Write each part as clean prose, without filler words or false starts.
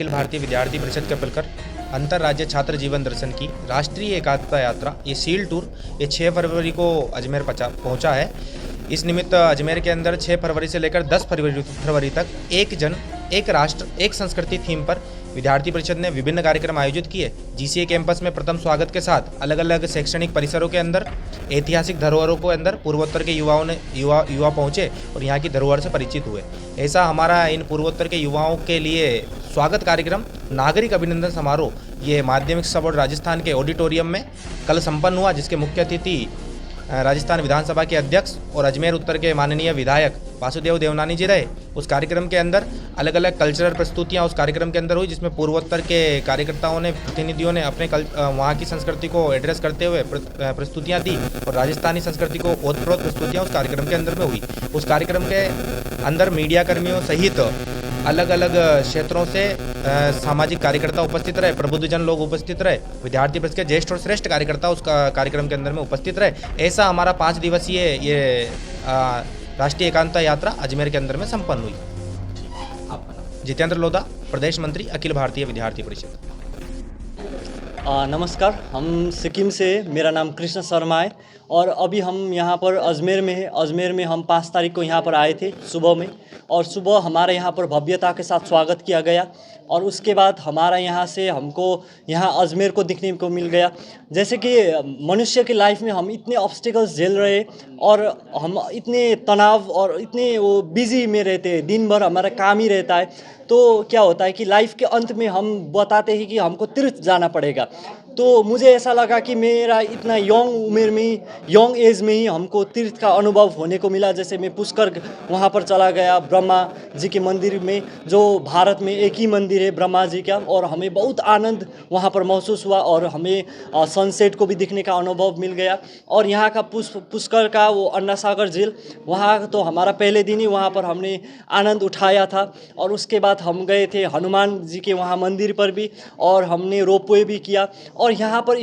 अखिल भारतीय विद्यार्थी परिषद के मिलकर अंतर्राज्य छात्र जीवन दर्शन की राष्ट्रीय एकात्मता यात्रा ये सील टूर ये 6 फरवरी को अजमेर पहुंचा है। इस निमित्त अजमेर के अंदर 6 फरवरी से लेकर 10 फरवरी तक एक जन एक राष्ट्र एक संस्कृति थीम पर विद्यार्थी परिषद ने विभिन्न कार्यक्रम आयोजित किए। जीसीए कैंपस में प्रथम स्वागत के साथ अलग अलग शैक्षणिक परिसरों के अंदर ऐतिहासिक धरोहरों के अंदर पूर्वोत्तर के युवा पहुंचे और यहाँ की धरोहर से परिचित हुए। ऐसा हमारा इन पूर्वोत्तर के युवाओं के लिए स्वागत कार्यक्रम नागरिक अभिनंदन समारोह ये माध्यमिक शिक्षा बोर्ड राजस्थान के ऑडिटोरियम में कल संपन्न हुआ, जिसके मुख्य अतिथि राजस्थान विधानसभा के अध्यक्ष और अजमेर उत्तर के माननीय विधायक वासुदेव देवनानी जी रहे। उस कार्यक्रम के अंदर अलग अलग कल्चरल प्रस्तुतियां उस कार्यक्रम के अंदर हुई, जिसमें पूर्वोत्तर के कार्यकर्ताओं ने प्रतिनिधियों ने अपने वहाँ की संस्कृति को एड्रेस करते हुए प्रस्तुतियां दी और राजस्थानी संस्कृति को ओतप्रोत प्रस्तुतियां उस कार्यक्रम के अंदर में हुई। उस कार्यक्रम के अंदर मीडिया कर्मियों सहित अलग अलग क्षेत्रों से सामाजिक कार्यकर्ता उपस्थित रहे, प्रबुद्धजन लोग उपस्थित रहे, विद्यार्थी परिषद के ज्येष्ठ और श्रेष्ठ कार्यकर्ता उस कार्यक्रम के अंदर में उपस्थित रहे। ऐसा हमारा 5 दिवसीय ये राष्ट्रीय एकात्मता यात्रा अजमेर के अंदर में संपन्न हुई। जितेंद्र लोधा, प्रदेश मंत्री, अखिल भारतीय विद्यार्थी परिषद। नमस्कार, हम सिक्किम से, मेरा नाम कृष्ण शर्मा है और अभी हम यहाँ पर अजमेर में है। अजमेर में हम 5 तारीख को यहाँ पर आए थे सुबह में, और सुबह हमारे यहाँ पर भव्यता के साथ स्वागत किया गया और उसके बाद हमारा यहाँ से हमको यहाँ अजमेर को दिखने को मिल गया। जैसे कि मनुष्य की लाइफ में हम इतने ऑब्स्टिकल्स झेल रहे और हम इतने तनाव और इतने वो बिजी में रहते हैं, दिन भर हमारा काम ही रहता है, तो क्या होता है कि लाइफ के अंत में हम बताते हैं कि हमको तीर्थ जाना पड़ेगा। तो मुझे ऐसा लगा कि मेरा इतना यंग उम्र में, यंग एज में ही हमको तीर्थ का अनुभव होने को मिला। जैसे मैं पुष्कर वहाँ पर चला गया, ब्रह्मा जी के मंदिर में, जो भारत में एक ही मंदिर है ब्रह्मा जी का, और हमें बहुत आनंद वहाँ पर महसूस हुआ और हमें सनसेट को भी दिखने का अनुभव मिल गया। और यहाँ का पुष्कर का वो अन्ना सागर झील, वहाँ तो हमारा पहले दिन ही वहाँ पर हमने आनंद उठाया था। और उसके बाद हम गए थे हनुमान जी के वहाँ मंदिर पर भी, और हमने रोपवे भी किया। और यहाँ पर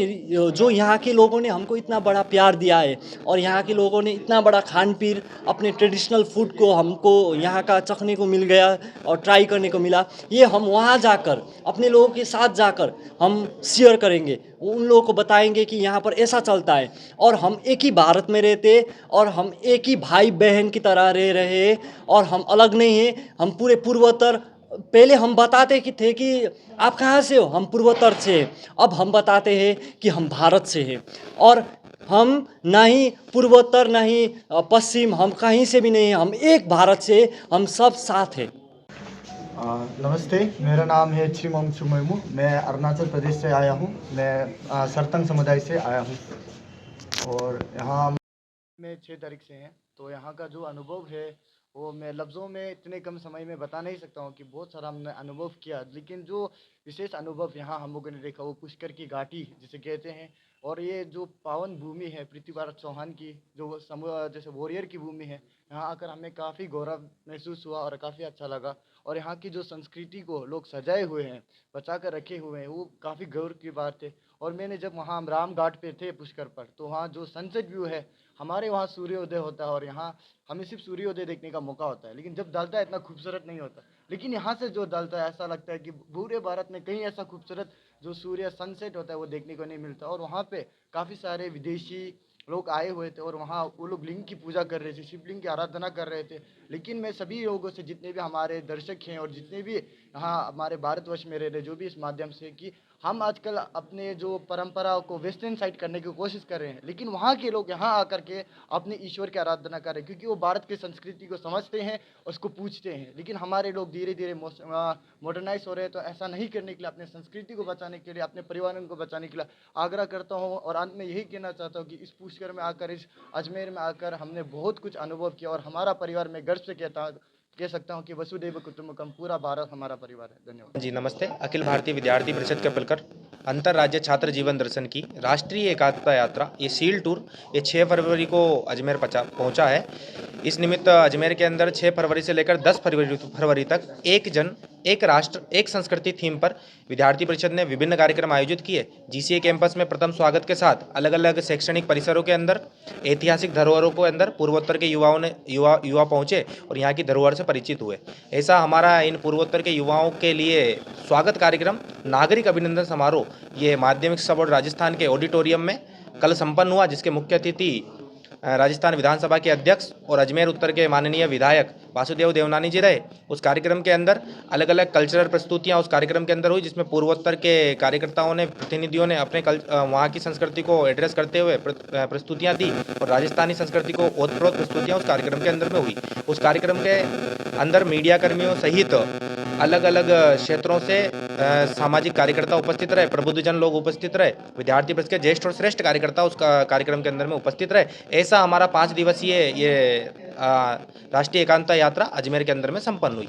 जो यहाँ के लोगों ने हमको इतना बड़ा प्यार दिया है और यहाँ के लोगों ने इतना बड़ा खान पीन, अपने ट्रेडिशनल फूड को हमको यहाँ का चखने को मिल गया और ट्राई करने को मिला। ये हम वहाँ जाकर अपने लोगों के साथ जाकर हम शेयर करेंगे, उन लोगों को बताएंगे कि यहाँ पर ऐसा चलता है और हम एक ही भारत में रहते और हम एक ही भाई बहन की तरह रह रहे हैं और हम अलग नहीं हैं। हम पूरे पूर्वोत्तर, पहले हम बताते थे कि आप कहाँ से हो, हम पूर्वोत्तर से हैं। अब हम बताते हैं कि हम भारत से हैं और हम ना ही पूर्वोत्तर ना ही पश्चिम, हम कहीं से भी नहीं हैं, हम एक भारत से, हम सब साथ हैं। नमस्ते, मेरा नाम है चिमोंग चुमोइमू। मैं अरुणाचल प्रदेश से आया हूँ। मैं सरतंग समुदाय से आया हूँ और यहाँ में 6 तारीख से हैं। तो यहाँ का जो अनुभव है वो मैं लफ्ज़ों में इतने कम समय में बता नहीं सकता हूँ कि बहुत सारा हमने अनुभव किया, लेकिन जो विशेष अनुभव यहाँ हम लोगों ने देखा वो पुष्कर की घाटी जिसे कहते हैं। और ये जो पावन भूमि है पृथ्वीराज चौहान की, जो जैसे वॉरियर की भूमि है, यहाँ आकर हमें काफ़ी गौरव महसूस हुआ और काफ़ी अच्छा लगा। और यहाँ की जो संस्कृति को लोग सजाए हुए हैं, बचा कर रखे हुए हैं, वो काफ़ी गौरव की बात है। और मैंने जब वहाँ हम राम घाट पे थे पुष्कर पर, तो वहाँ जो सनसेट व्यू है, हमारे वहाँ सूर्योदय होता है और यहाँ हमें सिर्फ सूर्योदय देखने का मौका होता है, लेकिन जब ढलता है इतना खूबसूरत नहीं होता। लेकिन यहाँ से जो ढलता है ऐसा लगता है कि पूरे भारत में कहीं ऐसा खूबसूरत जो सूर्य सनसेट होता है वो देखने को नहीं मिलता। और वहाँ पे काफ़ी सारे विदेशी लोग आए हुए थे और वहाँ वो लोग लिंग की पूजा कर रहे थे, शिवलिंग की आराधना कर रहे थे। लेकिन मैं सभी लोगों से, जितने भी हमारे दर्शक हैं और जितने भी यहाँ हमारे भारतवर्ष में रह रहे, जो भी इस माध्यम से, कि हम आजकल अपने जो परंपरा को वेस्टर्न साइड करने की कोशिश कर रहे हैं, लेकिन वहाँ के लोग यहाँ आकर के अपने ईश्वर की आराधना कर रहे हैं, क्योंकि वो भारत की संस्कृति को समझते हैं, उसको पूछते हैं। लेकिन हमारे लोग धीरे धीरे मॉडर्नाइज हो रहे हैं। तो ऐसा नहीं करने के लिए, अपने संस्कृति को बचाने के लिए, अपने परिवारों को बचाने के लिए आग्रह करता हूँ। और अंत में यही कहना चाहता हूँ कि इस पुष्कर में आकर, इस अजमेर में आकर हमने बहुत कुछ अनुभव किया और हमारा परिवार में गर्व से कह सकता हूँ कि वसुदेव कुटुंबकम, पूरा भारत हमारा परिवार है। धन्यवाद जी नमस्ते, अखिल भारतीय विद्यार्थी परिषद के मिलकर अंतर्राज्य छात्र जीवन दर्शन की राष्ट्रीय एकात्मता यात्रा ये सील टूर ये 6 फरवरी को अजमेर पहुंचा है। इस निमित्त अजमेर के अंदर 6 फरवरी से लेकर 10 फरवरी तक एक जन एक राष्ट्र एक संस्कृति थीम पर विद्यार्थी परिषद ने विभिन्न कार्यक्रम आयोजित किए। जीसीए कैंपस में प्रथम स्वागत के साथ अलग अलग शैक्षणिक परिसरों के अंदर ऐतिहासिक धरोहरों के अंदर पूर्वोत्तर के युवा पहुंचे और यहाँ की धरोहर से परिचित हुए। ऐसा हमारा इन पूर्वोत्तर के युवाओं के लिए स्वागत कार्यक्रम नागरिक अभिनंदन समारोह ये माध्यमिक शिक्षा बोर्ड राजस्थान के ऑडिटोरियम में कल संपन्न हुआ, जिसके मुख्य अतिथि राजस्थान विधानसभा के अध्यक्ष और अजमेर उत्तर के माननीय विधायक वासुदेव देवनानी जी रहे। उस कार्यक्रम के अंदर अलग अलग कल्चरल प्रस्तुतियां उस कार्यक्रम के अंदर हुई, जिसमें पूर्वोत्तर के कार्यकर्ताओं ने प्रतिनिधियों ने अपने वहाँ की संस्कृति को एड्रेस करते हुए प्रस्तुतियां दी और राजस्थानी संस्कृति को ओतप्रोत प्रस्तुतियां उस कार्यक्रम के अंदर में हुई। उस कार्यक्रम के अंदर मीडिया कर्मियों सहित अलग अलग क्षेत्रों से सामाजिक कार्यकर्ता उपस्थित रहे, प्रबुद्धजन लोग उपस्थित रहे, विद्यार्थी परिषद के ज्येष्ठ और श्रेष्ठ कार्यकर्ता उस कार्यक्रम के अंदर में उपस्थित रहे। ऐसा हमारा 5 दिवसीय ये राष्ट्रीय एकात्मता यात्रा अजमेर के अंदर में संपन्न हुई।